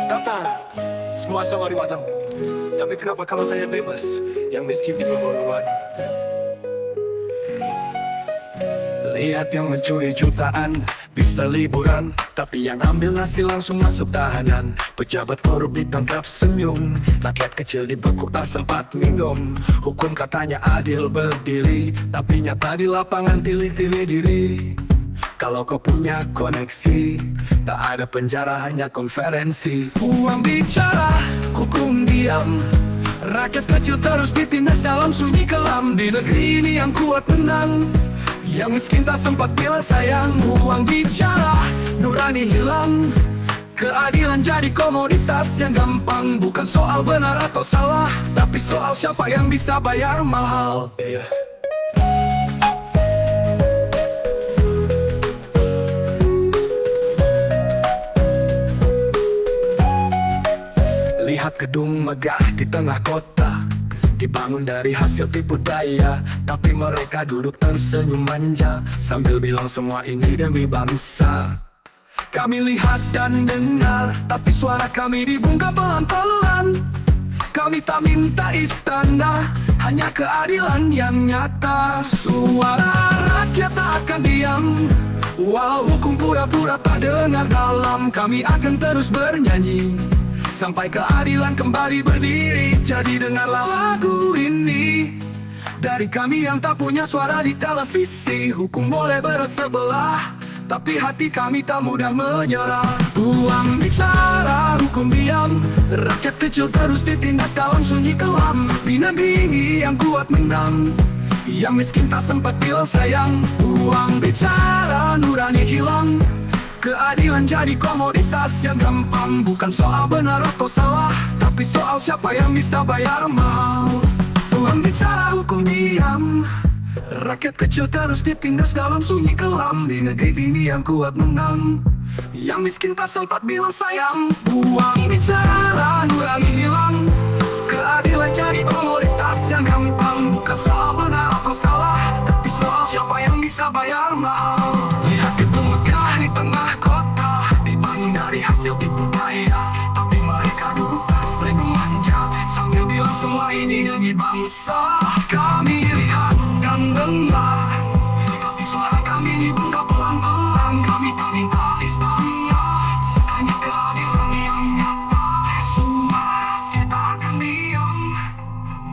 Kata, semua sama di matamu. Tapi kenapa kalau tanya bebas, yang miskin di bawah. Lihat yang mencuri jutaan, bisa liburan, tapi yang ambil nasi langsung masuk tahanan. Pejabat korup ditangkap senyum, rakyat kecil dibekuk tak sempat minum. Hukum katanya adil berdiri, tapi nyata di lapangan pilih-pilih diri. Kalau kau punya koneksi, tak ada penjara hanya konferensi. Uang bicara, hukum diam. Rakyat kecil terus ditindas dalam sunyi kelam. Di negeri ini yang kuat menang, yang miskin tak sempat bilang sayang. Uang bicara, nurani hilang. Keadilan jadi komoditas yang gampang. Bukan soal benar atau salah, tapi soal siapa yang bisa bayar mahal. Lihat gedung megah di tengah kota, dibangun dari hasil tipu daya, tapi mereka duduk tersenyum manja sambil bilang semua ini demi bangsa. Kami lihat dan dengar, tapi suara kami dibungkam pelan-pelan. Kami tak minta istana, hanya keadilan yang nyata. Suara rakyat tak akan diam, walau hukum pura-pura tak dengar dalam. Kami akan terus bernyanyi sampai keadilan kembali berdiri. Jadi dengarlah lagu ini dari kami yang tak punya suara di televisi. Hukum boleh berat sebelah, tapi hati kami tak mudah menyerah. Uang bicara, hukum diam. Rakyat kecil terus ditindas dalam sunyi kelam. Di negeri ini yang kuat menang, yang miskin tak sempat bilang sayang. Uang bicara, nurani hilang. Keadilan jadi komoditas yang gampang. Bukan soal benar atau salah, tapi soal siapa yang bisa bayar mahal. Uang bicara, hukum diam. Rakyat kecil terus ditindas dalam sunyi kelam. Di negeri ini yang kuat menang, yang miskin tak sempat bilang sayang. Uang bicara, nurani hilang. Keadilan jadi komoditas yang gampang. Bukan soal benar atau salah, tapi soal siapa yang bisa bayar mahal. Lihat gedung megah di tengah kota, dibangun dari hasil tipu daya, tapi mereka duduk tersenyum manja sambil bilang semua ini demi bangsa. Kami lihat dan dengar, tapi suara kami dibungkam pelan-pelan. Kami tak minta istana, hanya keadilan yang nyata. Semua kita akan diam,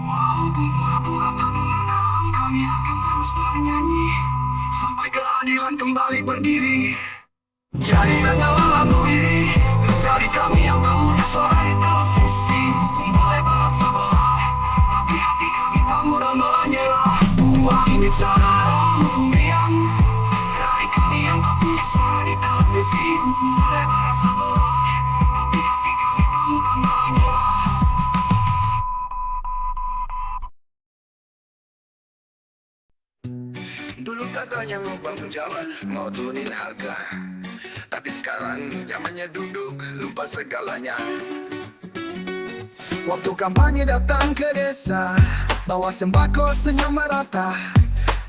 walaupun pura-pura tak menang. Kami akan terus bernyanyi sampai keadilan kembali berdiri. Jadi dengarlah lagu ini dari kami yang tak punya suara di televisi. Hukum boleh berat sebelah, tapi hati kami tak mudah menyerah. Uang bicara, hukum diam. Dari kami yang tak punya suara di televisi. Hukum boleh berat sebelah, tapi hati kami tak mudah menyerah. Dulu katanya mau bangun jalan, mau turunin harga, tapi sekarang zamannya duduk, lupa segalanya. Waktu kampanye datang ke desa, bawa sembako senyum merata.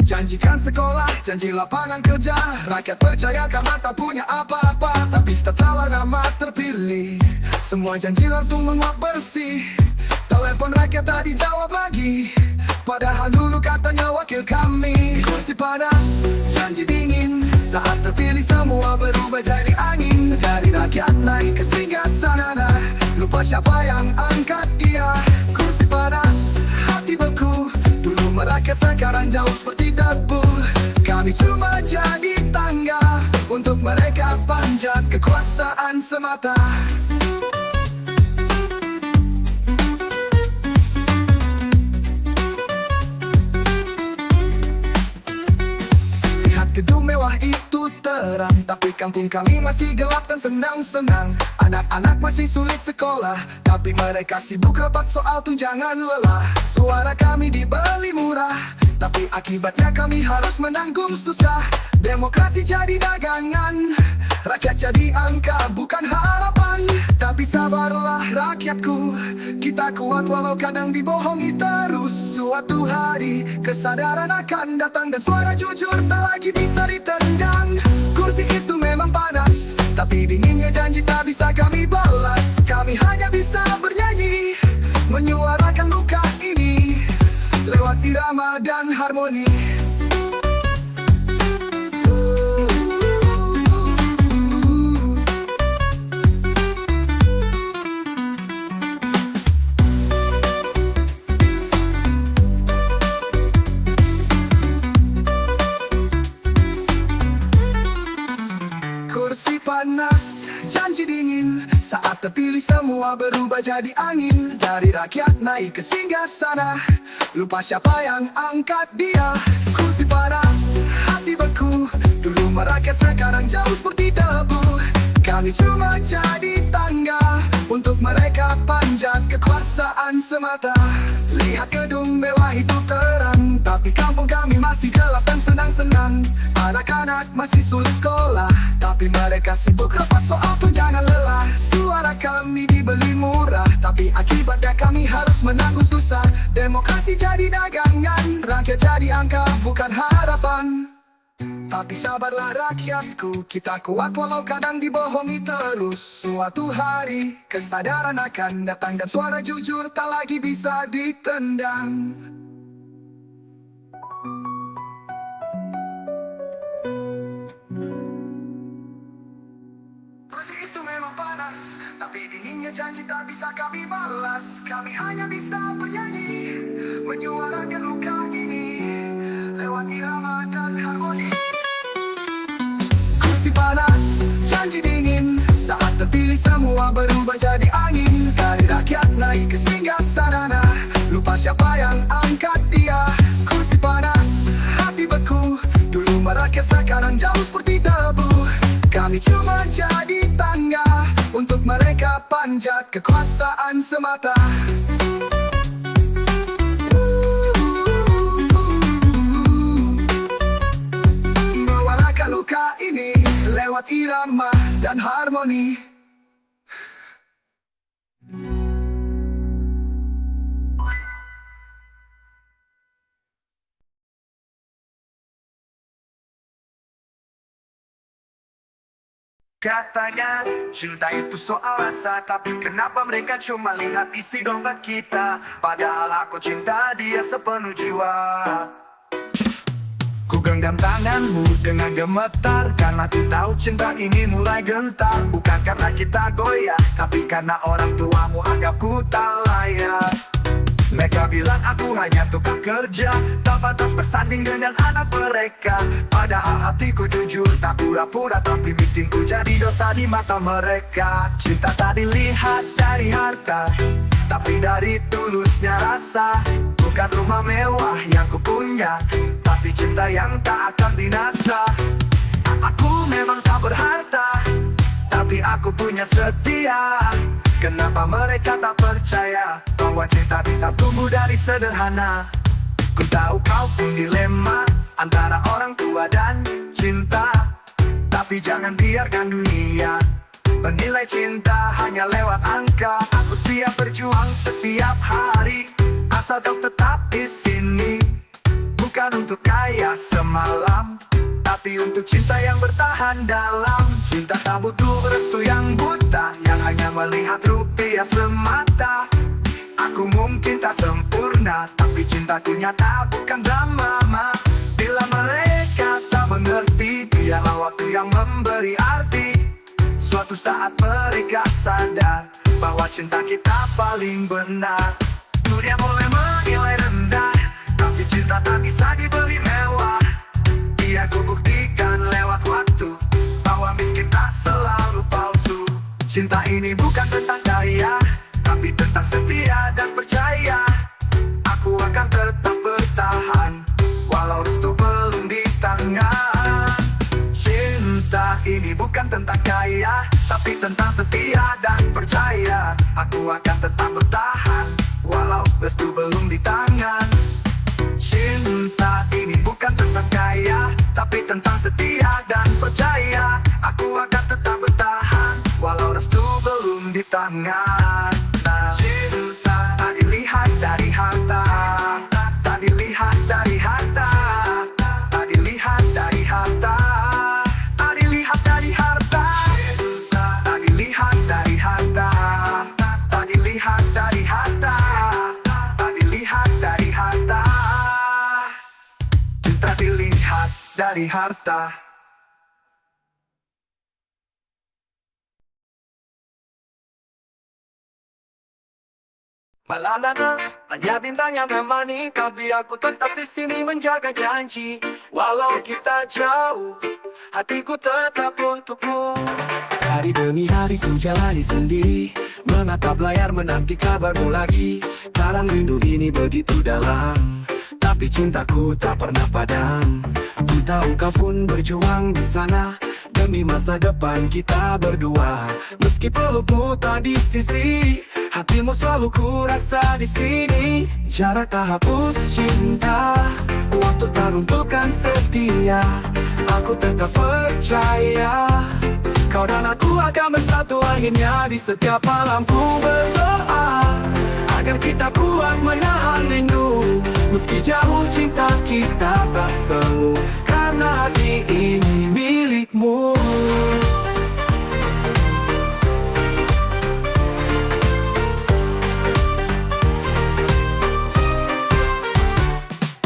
Janjikan sekolah, janji lapangan kerja. Rakyat percaya karena tak punya apa-apa. Tapi setelah nama terpilih, semua janji langsung menguap bersih. Telepon rakyat tak dijawab lagi, padahal dulu katanya wakil kami. Kursi panas, janji dingin. Saat terpilih semua berubah jadi angin. Dari rakyat naik ke singgasana, lupa siapa yang angkat dia. Kursi panas, hati beku. Dulu merakyat, sekarang jauh seperti debu. Kami cuma jadi tangga untuk mereka panjat kekuasaan semata. Gedung mewah itu terang, tapi kampung kami masih gelap dan senang-senang. Anak-anak masih sulit sekolah, tapi mereka sibuk rapat soal tunjangan lelah. Suara kami dibeli murah, tapi akibatnya kami harus menanggung susah. Demokrasi jadi dagangan, rakyat jadi angka bukan harapan. Tapi sabarlah rakyatku, kita kuat walau kadang dibohongi terus. Suatu hari kesadaran akan datang dan suara jujur tak lagi bisa ditendang. Kursi itu memang panas, tapi dinginnya janji tak bisa kami balas. Kami irama dan harmoni. Kursi panas, janji dingin. Saat terpilih semua berubah jadi angin. Dari rakyat naik ke singgasana, lupa siapa yang angkat dia. Kursi panas, hati beku. Dulu merakyat, sekarang jauh seperti debu. Kami cuma jadi tangga untuk mereka panjat kekuasaan semata. Lihat gedung mewah itu terang, tapi kampung kami masih gelap dan senang-senang. Anak-anak masih sulit sekolah, tapi mereka sibuk rapat soal tunjangan lelah. Suara kami dibeli murah, tapi akibatnya kami harus menanggung susah. Demokrasi jadi dagangan, rakyat jadi angka bukan harapan. Tapi sabarlah rakyatku, kita kuat walau kadang dibohongi terus. Suatu hari kesadaran akan datang dan suara jujur tak lagi bisa ditendang. Kursi itu memang panas, tapi dinginnya janji tak bisa kami balas. Kami hanya bisa bernyanyi, menyuarakan luka ini lewat irama dan harmoni. Kursi panas, janji dingin. Saat terpilih semua berubah jadi angin. Dari rakyat naik ke singgasana, lupa siapa yang angkat dia. Kursi panas, hati beku. Dulu merakyat, sekarang jauh seperti debu. Kami cuma jadi tangga untuk mereka panjat kekuasaan semata. Menyuarakan luka ini lewat irama dan harmoni. Katanya cinta itu soal rasa, tapi kenapa mereka cuma lihat isi dompet kita? Padahal aku cinta dia sepenuh jiwa. Ku genggam tanganmu dengan gemetar, karena ku tahu cinta ini mulai gentar. Bukan karena kita goyah, tapi karena orang tuamu anggap ku tak layak. Mereka bilang aku hanya tukang kerja, tak pantas bersanding dengan anak mereka. Padahal hatiku jujur, tak pura-pura, tapi miskin ku jadi dosa di mata mereka. Cinta tak dilihat dari harta, tapi dari tulusnya rasa. Bukan rumah mewah yang ku punya, tapi cinta yang tak akan binasa. Aku memang tak berharta, tapi aku punya setia. Kenapa mereka tak percaya bahwa cinta bisa tumbuh dari sederhana? Ku tahu kau pun dilema antara orang tua dan cinta, tapi jangan biarkan dunia menilai cinta hanya lewat angka. Aku siap berjuang setiap hari, asal kau tetap di sini. Bukan untuk kaya semalam, tapi untuk cinta yang bertahan dalam. Cinta tak butuh restu yang buta, yang hanya melihat rupiah semata. Aku mungkin tak sempurna, tapi cintaku nyata bukan drama. Bila mereka tak mengerti, biarlah waktu yang memberi arti. Suatu saat mereka sadar bahwa cinta kita paling benar. Dunia boleh menilai rendah, tapi cinta tak bisa dibeli mewah. Biar ku buktikan lewat waktu bahwa miskin tak selalu palsu. Cinta ini bukan tentang kaya, tapi tentang setia dan percaya. Aku akan tetap bertahan walau restu belum di tangan. Cinta ini bukan tentang kaya, tapi tentang setia dan percaya. Aku akan tetap bertahan walau restu belum di tangan. Cinta ini bukan tentang kaya, tapi tentang setia dan percaya. Aku akan tetap bertahan walau restu belum di tangan. Cinta tak dilihat dari harta, tak dilihat dari harta, tak dilihat dari harta, tak dilihat dari harta. Cinta tak dilihat dari harta, tak dilihat dari harta, tak dilihat dari harta. dari harta. Malalana, hanya bintang yang menemani, tapi aku tetap di sini menjaga janji. Walau kita jauh, hatiku tetap untukmu. Hari demi hari ku jalani sendiri, menatap layar menanti kabarmu lagi. Karang rindu ini begitu dalam, tapi cintaku tak pernah padam. Ku tahu kau pun berjuang di sana demi masa depan kita berdua. Meski pelukmu tak di sisi, hatimu selalu ku rasa di sini. Jarak tak hapus cinta, waktu tak runtuhkan setia. Aku tetap percaya, kau dan aku akan bersatu akhirnya. Di setiap malam ku berdoa agar kita kuat menahan rindu. Meski jauh cinta kita tak semu, karena hati ini milikmu.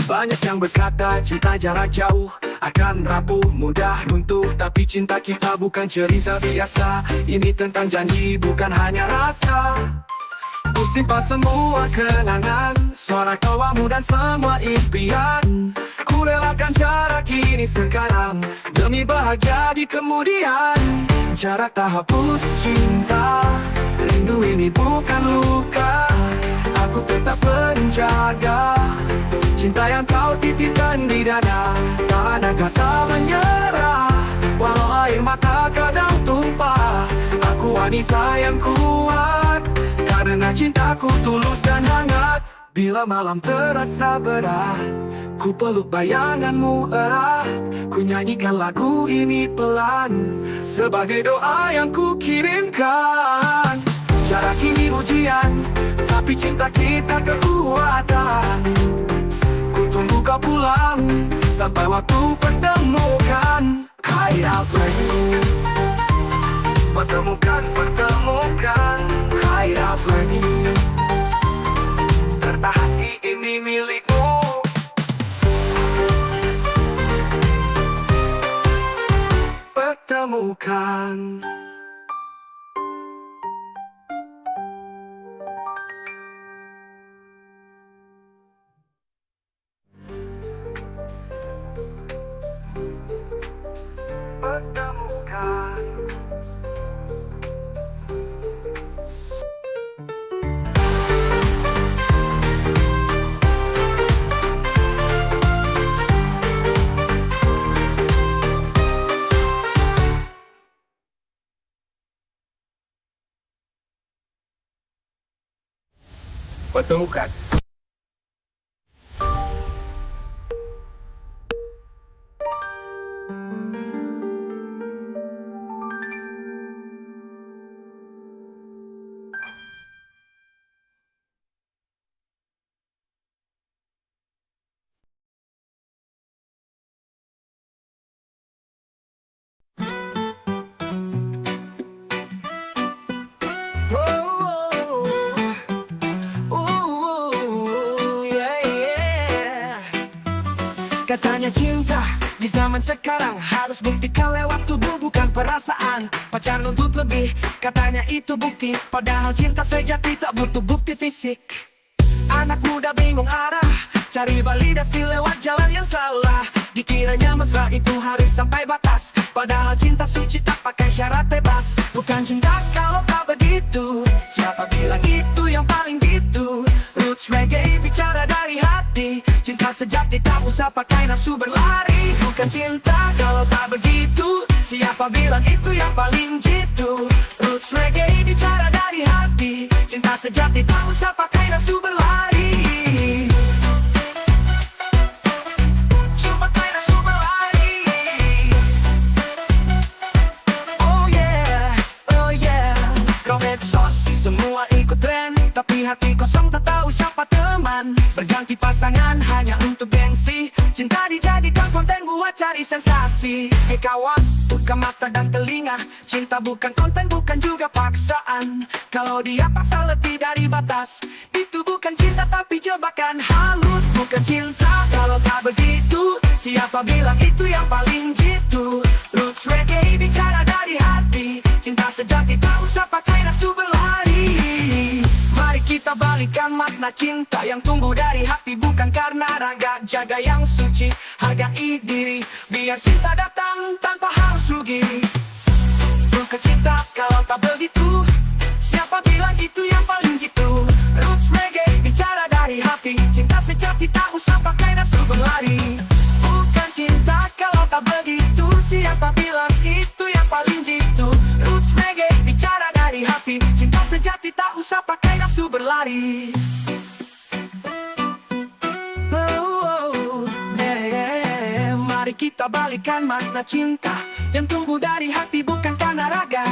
Banyak yang berkata cinta jarak jauh akan rapuh, mudah runtuh. Tapi cinta kita bukan cerita biasa, ini tentang janji bukan hanya rasa. Ku simpan semua kenangan, suara tawamu dan semua impian. Ku relakan jarak ini sekarang demi bahagia di kemudian. Jarak tak hapus cinta, rindu ini bukan luka. Aku tetap menjaga cinta yang kau titipkan di dada. Tak ada kata menyerah, walau air mata kadang tumpah. Aku wanita yang kuat, karena cintaku tulus dan hangat. Bila malam terasa berat, ku peluk bayanganmu erat. Ku nyanyikan lagu ini pelan, sebagai doa yang ku kirimkan. Jarak ini ujian, tapi cinta kita kekuatan. Ku tunggu kau pulang, sampai waktu pertemukan. Hide out for you, pertemukan, pertemukan. Hide out for you, hati ini milikmu. Pertemukan. Pertemukan. Pertemukan. Katanya cinta di zaman sekarang harus buktikan lewat tubuh bukan perasaan. Pacar nuntut lebih, katanya itu bukti, padahal cinta sejati tak butuh bukti fisik. Anak muda bingung arah, cari validasi lewat jalan yang salah. Dikiranya mesra itu harus sampai batas, padahal cinta suci tak pakai syarat bebas. Bukan cinta kalau tak begitu, siapa bilang itu yang paling gitu. Roots reggae bicara dari hati, cinta sejati tak usah pakai nafsu berlari. Bukan cinta kalau tak begitu, siapa bilang itu yang paling jitu. Roots reggae bicara dari hati, cinta sejati tak usah pakai nafsu berlari. Cuma pakai nafsu berlari. Oh yeah, oh yeah. Kau medsos, semua ikut tren, tapi hati kosong tak tahu siapa teman. Berganti pasangan hanya untuk gengsi, cinta dijadikan konten buat cari sensasi. Hei kawan, buka mata dan telinga, cinta bukan konten, bukan juga paksaan. Kalau dia paksa lebih dari batas, itu bukan cinta tapi jebakan halus. Bukan cinta kalau tak begitu, siapa Siapa bilang itu yang paling jitu? Roots reggae bicara dari hati, cinta sejati tak usah pakai nafsu berlari. Mari kita balikan makna cinta yang tumbuh dari hati, bukan karena raga. Jaga yang suci, hargai diri, biar cinta datang tanpa harus rugi. Bukan cinta kalau tak begitu. Siapa bilang itu yang paling jitu? Roots reggae bicara dari hati, cinta sejati tak usah pakai nafsu berlari. Bukan cinta kalau tak begitu. Siapa bilang itu yang paling jitu? Roots reggae bicara dari hati, cinta sejati tak usah pakai nafsu berlari. Mari kita balikan makna cinta yang tumbuh dari hati, bukan karena raga.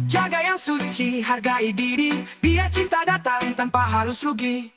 Jaga yang suci, hargai diri, biar cinta datang tanpa harus rugi.